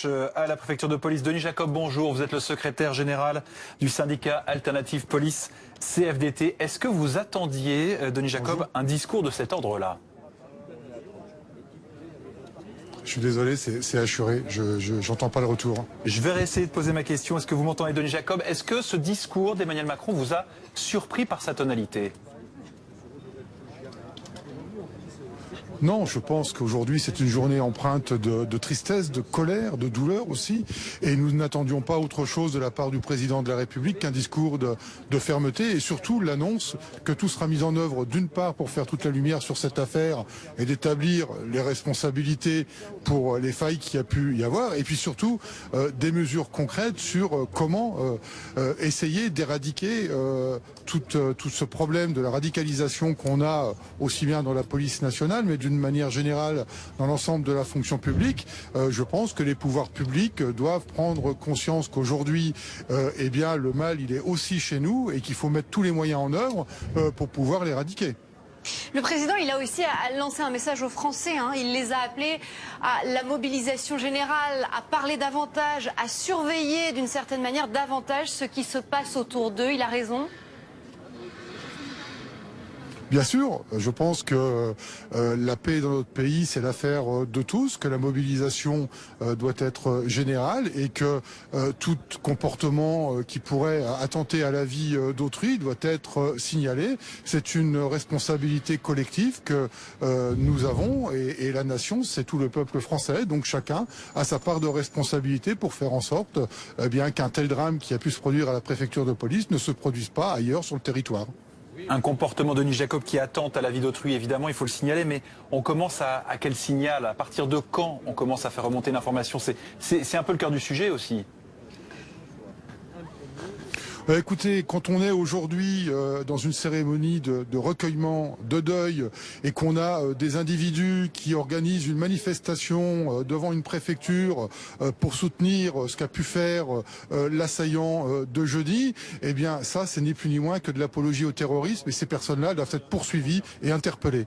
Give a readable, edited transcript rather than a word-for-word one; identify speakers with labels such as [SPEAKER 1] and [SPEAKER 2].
[SPEAKER 1] marche à la préfecture de police. Denis Jacob, bonjour. Vous êtes le secrétaire général du syndicat Alternative Police CFDT. Est-ce que vous attendiez, Denis Jacob, un discours de cet ordre-là?
[SPEAKER 2] Je suis désolé, c'est assuré, j'entends pas le retour.
[SPEAKER 1] Je vais essayer de poser ma question. Est-ce que vous m'entendez, Denis Jacob? Est-ce que ce discours d'Emmanuel Macron vous a surpris par sa tonalité?
[SPEAKER 2] Non, je pense qu'aujourd'hui c'est une journée empreinte de tristesse, de colère, de douleur aussi. Et nous n'attendions pas autre chose de la part du président de la République qu'un discours de fermeté et surtout l'annonce que tout sera mis en œuvre d'une part pour faire toute la lumière sur cette affaire et d'établir les responsabilités pour les failles qu'il y a pu y avoir. Et puis surtout des mesures concrètes sur comment essayer d'éradiquer tout ce problème de la radicalisation qu'on a aussi bien dans la police nationale mais d'une manière générale dans l'ensemble de la fonction publique. Je pense que les pouvoirs publics doivent prendre conscience qu'aujourd'hui, eh bien, le mal, il est aussi chez nous et qu'il faut mettre tous les moyens en œuvre pour pouvoir l'éradiquer.
[SPEAKER 3] Le président, il a aussi lancé un message aux Français. Il les a appelés à la mobilisation générale, à parler davantage, à surveiller d'une certaine manière davantage ce qui se passe autour d'eux. Il a raison.
[SPEAKER 2] Bien sûr, je pense que la paix dans notre pays, c'est l'affaire de tous, que la mobilisation doit être générale et que tout comportement qui pourrait attenter à la vie d'autrui doit être signalé. C'est une responsabilité collective que nous avons et la nation, c'est tout le peuple français. Donc chacun a sa part de responsabilité pour faire en sorte bien qu'un tel drame qui a pu se produire à la préfecture de police ne se produise pas ailleurs sur le territoire.
[SPEAKER 1] Un comportement, Denis Jacob, qui attente à la vie d'autrui, évidemment, il faut le signaler, mais on commence à quel signal? À partir de quand on commence à faire remonter l'information? C'est un peu le cœur du sujet aussi.
[SPEAKER 2] Écoutez, quand on est aujourd'hui dans une cérémonie de recueillement, de deuil, et qu'on a des individus qui organisent une manifestation devant une préfecture pour soutenir ce qu'a pu faire l'assaillant de jeudi, eh bien ça, c'est ni plus ni moins que de l'apologie au terrorisme, et ces personnes-là doivent être poursuivies et interpellées.